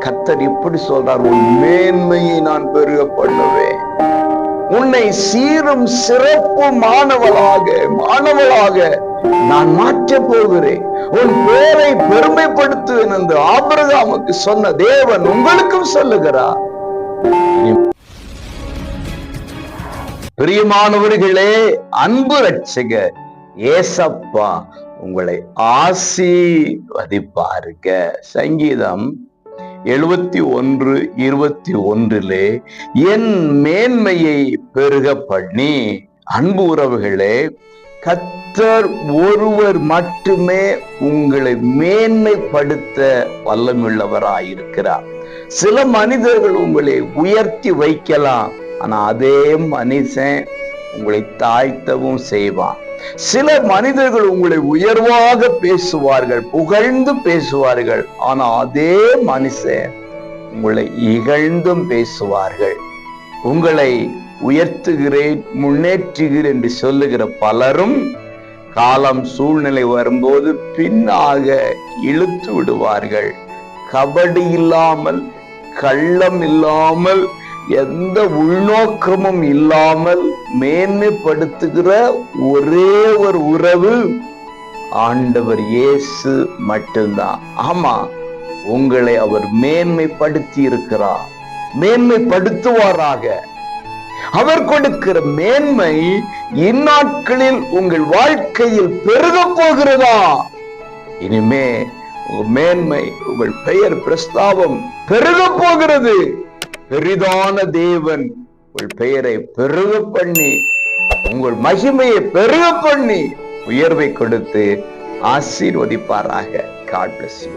கர்த்தர் இப்படி சொல்றார், உன் மேன்மையை நான் பெருக பண்ணுவேன், உன்னை சீரும் சிறப்பு மாணவளாக நான் மாற்றப் போகிறேன், உன் பேரை பெருமைப்படுத்துவேன் என்று ஆபிரகாமுக்கு சொன்ன தேவன் உங்களுக்கும் சொல்லுகிறார். பிரியமானவர்களே, அன்பு ரட்சகர் ஏசப்பா உங்களை ஆசீர்வதிப்பாருங்க. சங்கீதம் 71:21 என் மேன்மையை பெருக பண்ணி. அன்பு உறவுகளே, கர்த்தர் ஒருவர் மட்டுமே உங்களை மேன்மைப்படுத்த வல்லமுள்ளவராயிருக்கிறார். சில மனிதர்கள் உங்களை உயர்த்தி வைக்கலாம், ஆனா அதே மனுஷன் உங்களை தாழ்த்தவும் செய்வான். சில மனிதர்கள் உங்களை உயர்வாக பேசுவார்கள், புகழ்ந்து பேசுவார்கள், ஆனா அதே மனுஷன் உங்களை இகழ்ந்தும் பேசுவார்கள். உங்களை உயர்த்துகிறேன், முன்னேற்றுகிறேன் என்று சொல்லுகிற பலரும் காலம் சூழ்நிலை வரும்போது பின்னாக இழுத்து விடுவார்கள். கபடி இல்லாமல், கள்ளம் இல்லாமல், எந்த உள்நோக்கமும் இல்லாமல் மேன்மைப்படுத்துகிற ஒரே ஒரு உறவு ஆண்டவர் இயேசு மட்டும்தான். ஆமா, உங்களை அவர் மேன்மைப்படுத்தி இருக்கிறார், மேன்மைப்படுத்துவாராக. அவர் கொடுக்கிற மேன்மை இந்நாட்களில் உங்கள் வாழ்க்கையில் பெருக போகிறதா? இனிமே உங்கள் மேன்மை, உங்கள் பெயர் பிரஸ்தாபம் பெருக போகிறது. பெரிதான தேவன் உங்கள் பெயரை பெருக பண்ணி, உங்கள் மகிமையை பெருக பண்ணி, உயர்வை கொடுத்து ஆசீர்வதிப்பாராக. God bless you.